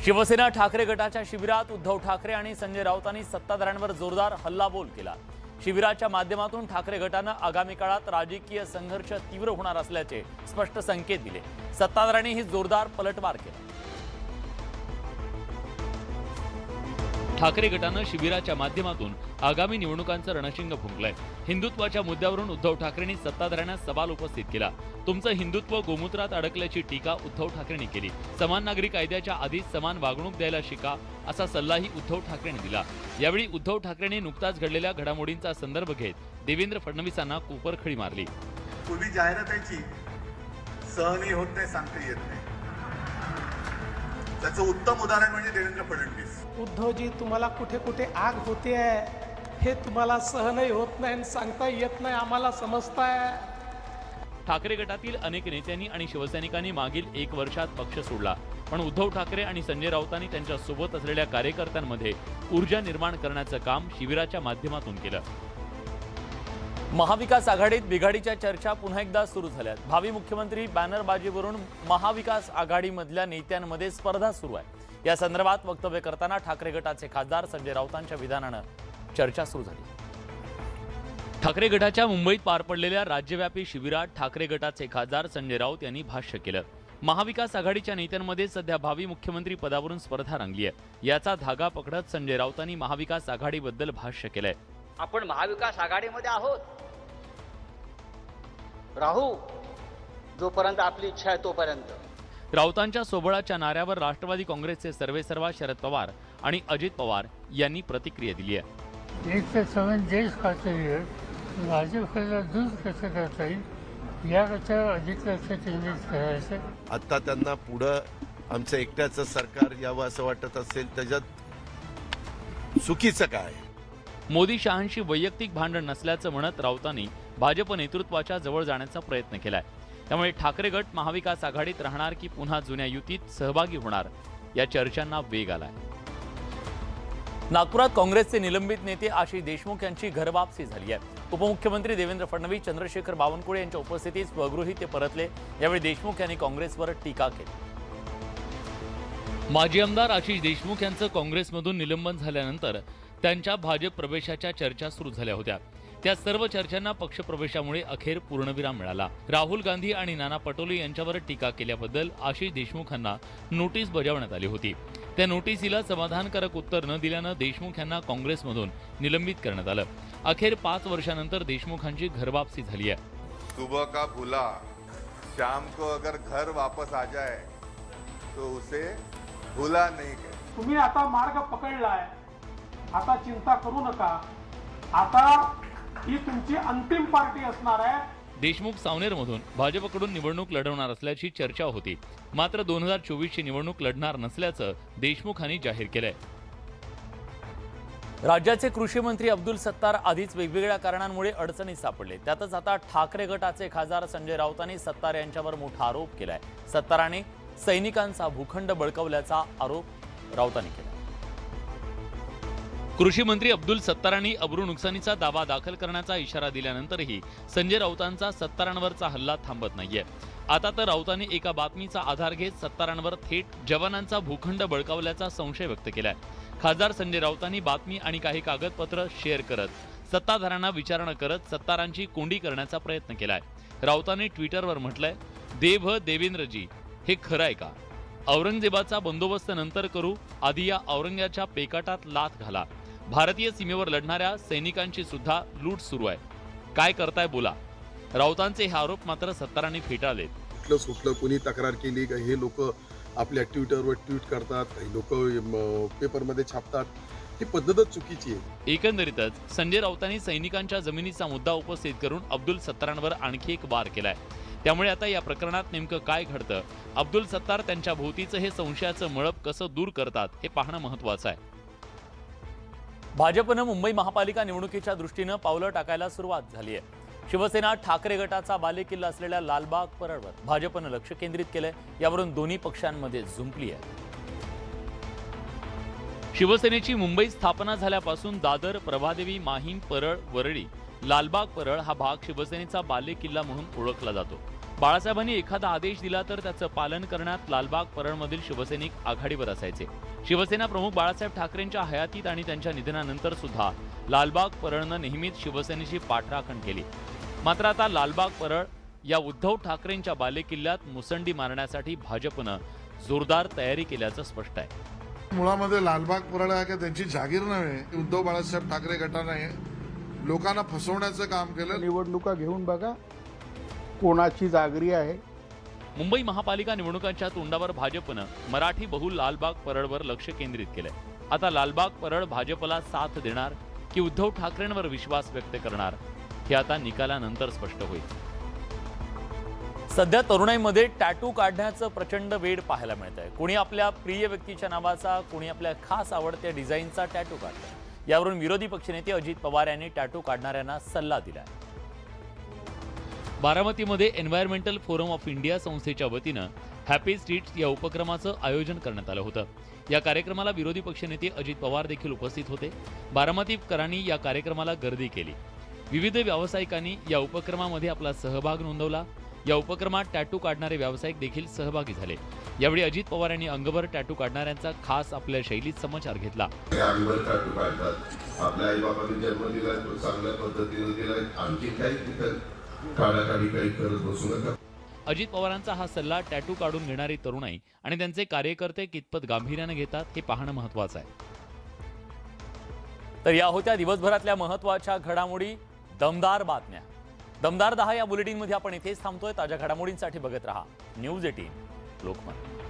शिवसेना ठाकरे गटाच्या शिबिरात उद्धव ठाकरे आणि संजय राऊतांनी सत्ताधाऱ्यांवर जोरदार हल्लाबोल केला। शिबिराच्या माध्यमातून ठाकरे गटानं आगामी काळात राजकीय संघर्ष तीव्र होणार असल्याचे स्पष्ट संकेत दिले। सत्ताधाऱ्यांनी ही जोरदार पलटवार केला। ठाकरे गटानं शिबिराच्या माध्यमातून आगामी निवडणुकांचं रणशिंग फुंकलंय। हिंदुत्वाच्या मुद्द्यावरून उद्धव ठाकरेंनी सत्ताधाऱ्यांना सवाल उपस्थित केला। तुमचं हिंदुत्व गोमूत्रात अडकल्याची टीका उद्धव ठाकरेंनी केली। समान नागरी कायद्याच्या आधीच समान वागणूक द्यायला शिका असा सल्लाही उद्धव ठाकरेंनी दिला। यावेळी उद्धव ठाकरेंनी नुकताच घडलेल्या घडामोडींचा संदर्भ घेत देवेंद्र फडणवीसांना कुपरखळी मारली। पूर्वी जाहिरातीची सहनी होत नाही, सांगता येत नाही। त्याचं उत्तम उदाहरण म्हणजे देवेंद्र फडणवीस। उद्धवजी, तुम्हाला कुठे कुठे आग होते हे तुम्हाला सहनही होत नाही आणि सांगता येत नाही, आम्हाला समजताय। ठाकरे गटातील अनेक नेत्यांनी आणि शिवसैनिकांनी मागील 1 वर्षात पक्ष सोडला, पण उद्धव ठाकरे आणि संजय राऊतांनी त्यांच्या सोबत असलेल्या कार्यकर्त्यांमध्ये ऊर्जा निर्माण करण्याचं काम शिबिराच्या माध्यमातून केलं। महाविकास आघाडीत बिघाडीच्या चर्चा पुन्हा एकदा सुरू झाल्यात। भावी मुख्यमंत्री बॅनरबाजीवरून महाविकास आघाडीमधल्या नेत्यांमध्ये स्पर्धा सुरू आहे। या संदर्भात वक्तव्य करताना ठाकरे गटाचे खासदार संजय राऊतांच्या विधानानं चर्चा सुरू झाली। ठाकरे गटाच्या मुंबईत पार पडलेल्या राज्यव्यापी शिबिरात ठाकरे गटाचे खासदार संजय राऊत यांनी भाष्य केलं। महाविकास आघाडीच्या नेत्यांमध्ये सध्या भावी मुख्यमंत्री पदावरून स्पर्धा रंगली आहे। याचा धागा पकडत संजय राऊतांनी महाविकास आघाडीबद्दल भाष्य केलंय। आपण महाविकास आघाडीमध्ये आहोत, राहू जोपर्यंत आपली इच्छा आहे तोपर्यंत। राऊतांच्या सोबळाच्या नाऱ्यावर राष्ट्रवादी काँग्रेसचे सर्वेसर्वा शरद पवार आणि अजित पवार यांनी प्रतिक्रिया दिली आहे। एक तर समान देश पातळीवर भाजपला दूर कसं करता येईल याकडे अधिक लक्ष केंद्रित करायचं। आता त्यांना पुढं आमचं एकट्याचं सरकार यावं असं वाटत असेल, त्याच्यात चुकीचं काय? मोदी शहांशी वैयक्तिक भांडण नसल्याचं म्हणत राऊतांनी भाजप नेतृत्वाच्या जवळ जाण्याचा प्रयत्न केलाय। त्यामुळे ठाकरे गट महाविकास आघाडीत राहणार की पुन्हा जुन्या युतीत सहभागी होणार या चर्चांना वेग आलाय। नागपुरात काँग्रेसचे निलंबित नेते आशिष देशमुख यांची घरवापसी झाली आहे। उपमुख्यमंत्री देवेंद्र फडणवीस, चंद्रशेखर बावनकुळे यांच्या उपस्थितीत स्वगृही ते परतले। यावेळी देशमुख यांनी काँग्रेसवर टीका केली। माजी आमदार आशिष देशमुख यांचं काँग्रेसमधून निलंबन झाल्यानंतर त्यांच्या भाजप प्रवेशाच्या चर्चा सुरू झाल्या होत्या। त्या सर्व चर्चांना पक्षप्रवेशामुळे अखेर पूर्णविराम मिळाला। राहुल गांधी आणि नाना पटोले यांच्यावर टीका केल्याबद्दल आशिष देशमुखांना नोटीस बजावण्यात आली होती। त्या नोटीसीला समाधानकारक उत्तर न दिल्यानं देशमुख यांना काँग्रेसमधून निलंबित करण्यात आलं। अखेर 5 वर्षांनंतर देशमुखांची घरवापसी झाली आहे। सुबह का भूला शाम को अगर घर वापस आ जाए तो उसे भूला नहीं गए। तुम्ही आता मार्ग पकडलाय, आता चिंता करू नका। आता ही तुमची अंतिम पार्टी असणार आहे। देशमुख सावनेरमधून भाजपकडून निवडणूक लढवणार असल्याची चर्चा होती, मात्र 2024ची निवडणूक लढणार नसल्याचं देशमुखांनी जाहीर केलंय। राज्याचे कृषी मंत्री अब्दुल सत्तार आधीच वेगवेगळ्या कारणांमुळे अडचणीत सापडले। त्यातच आता ठाकरे गटाचे खासदार संजय राऊतांनी सत्तार यांच्यावर मोठा आरोप केलाय। सत्तारांनी सैनिकांचा भूखंड बळकावल्याचा आरोप राऊतांनी केला। कृषी मंत्री अब्दुल सत्तारांनी अब्रू नुकसानीचा दावा दाखल करण्याचा इशारा दिल्यानंतरही संजय राऊतांचा सत्तारांवरचा हल्ला थांबत नाहीये। आता तर राऊतांनी एका बातमीचा आधार घेत सत्तारांवर थेट जवानांचा भूखंड बळकावल्याचा संशय व्यक्त केलाय। खासदार संजय राऊतांनी बातमी आणि काही कागदपत्र शेअर करत सत्ताधाऱ्यांना विचारणा करत सत्तारांची कोंडी करण्याचा प्रयत्न केलाय। राऊतांनी ट्विटरवर म्हटलंय, देव देवेंद्रजी, हे खरं आहे का? औरंगजेबाचा बंदोबस्त नंतर करू, आधी या औरंग्याच्या पेकाटात लाथ घाला। भारतीय सीमेवर लढणाऱ्या सैनिकांची सुद्धा लूट सुरू आहे, काय करताय बोला। राऊतांचे हे आरोप मात्र सत्तारांनी फेटाळले। कुठलं सुटलं, कोणी तक्रार केली का, हे लोक आपल्या ट्विटरवर ट्विट करतात, काही लोक पेपरमध्ये छापतात, ही पद्धतच चुकीची आहे। एकंदरीतच संजय राऊतांनी सैनिकांच्या जमिनीचा मुद्दा उपस्थित करून अब्दुल सत्तारांवर आणखी एक वार केलाय। त्यामुळे आता या प्रकरणात नेमकं काय घडतं, अब्दुल सत्तार त्यांच्या भोवतीचं हे संशयाचं मळप कसं दूर करतात हे पाहणं महत्त्वाचं आहे। भाजपनं मुंबई महापालिका निवडणुकीच्या दृष्टीनं पावलं टाकायला सुरुवात झाली आहे। शिवसेना ठाकरे गटाचा बालेकिल्ला असलेल्या लालबाग परळवर भाजपनं लक्ष केंद्रित केलंय। यावरून दोन्ही पक्षांमध्ये झुंपली आहे। शिवसेनेची मुंबईत स्थापना झाल्यापासून दादर, प्रभादेवी, माहीम, परळ, वरळी, लालबाग परळ हा भाग शिवसेनेचा बालेकिल्ला म्हणून ओळखला जातो। बाळासाहेबांनी एखादा आदेश दिला तर त्याचं पालन करण्यात लालबाग परळमधील शिवसैनिक आघाडीवर असायचे. शिवसेना प्रमुख बाळासाहेब ठाकरेंच्या हयातीत आणि त्यांच्या निधनानंतर सुद्धा लालबाग परळनं नेहमीच शिवसेनेची पाठराखण केली. मात्र आता लालबाग परळ या उद्धव ठाकरेंच्या बालेकिल्ल्यात मुसंडी मारण्यासाठी भाजपनं जोरदार तयारी केल्याचं स्पष्ट आहे. मुळामध्ये लालबाग परळ आहे का त्यांची जागीर नव्हे. उद्धव बाळासाहेब ठाकरे गटाने लोकांना फसवण्याचं काम केलं. निवडणुका घेऊन बघा कोणाची जागरी आहे. मुंबई महापालिका निवडणुकांच्या तोंडावर भाजपनं मराठी बहुल लालबाग परळवर लक्ष केंद्रित केलंय. आता लालबाग परळ भाजपला साथ देणार की उद्धव ठाकरेंवर विश्वास व्यक्त करणार हे आता निकालानंतर स्पष्ट होईल. सध्या तरुणाईमध्ये टॅटू काढण्याचं प्रचंड वेड पाहायला मिळत आहे. कोणी आपल्या प्रिय व्यक्तीच्या नावाचा, कोणी आपल्या खास आवडत्या डिझाईनचा टॅटू काढतोय. यावरून विरोधी पक्षनेते अजित पवार यांनी टॅटू काढणाऱ्यांना सल्ला दिलाय. बारामतीमध्ये एन्व्हायरमेंटल फोरम ऑफ इंडिया संस्थेच्या वतीनं हॅपी स्ट्रीट्स या उपक्रमाचं आयोजन करण्यात आलं होतं. या कार्यक्रमाला विरोधी पक्षनेते अजित पवार देखील उपस्थित होते. बारामतीकरांनी या कार्यक्रमाला गर्दी केली. विविध व्यावसायिकांनी या उपक्रमामध्ये आपला सहभाग नोंदवला. या उपक्रमात टॅटू काढणारे व्यावसायिक देखील सहभागी झाले. यावेळी अजित पवार यांनी अंगभर टॅटू काढणाऱ्यांचा खास आपल्या शैलीत समाचार घेतला. अंगभर टॅटू काढतात. आपल्या आई बाबांनी जन्म दिला तो चांगल्या पद्धतीने दिला. आणखी काही तिथं काढाकाढी काही करत बसू नका. अजित पवारांचा हा सल्ला टॅटू काढून घेणारी तरुणाई आणि त्यांचे कार्यकर्ते कितपत गांभीर्याने घेतात हे पाहणं महत्त्वाचं आहे. तर या होत्या दिवसभरातल्या महत्त्वाच्या घडामोडी, दमदार बातम्या. दमदार 10 या बुलेटिनमध्ये आपण इथेच थांबतोय. ताज्या घडामोडींसाठी बघत रहा न्यूज 18 लोकमत.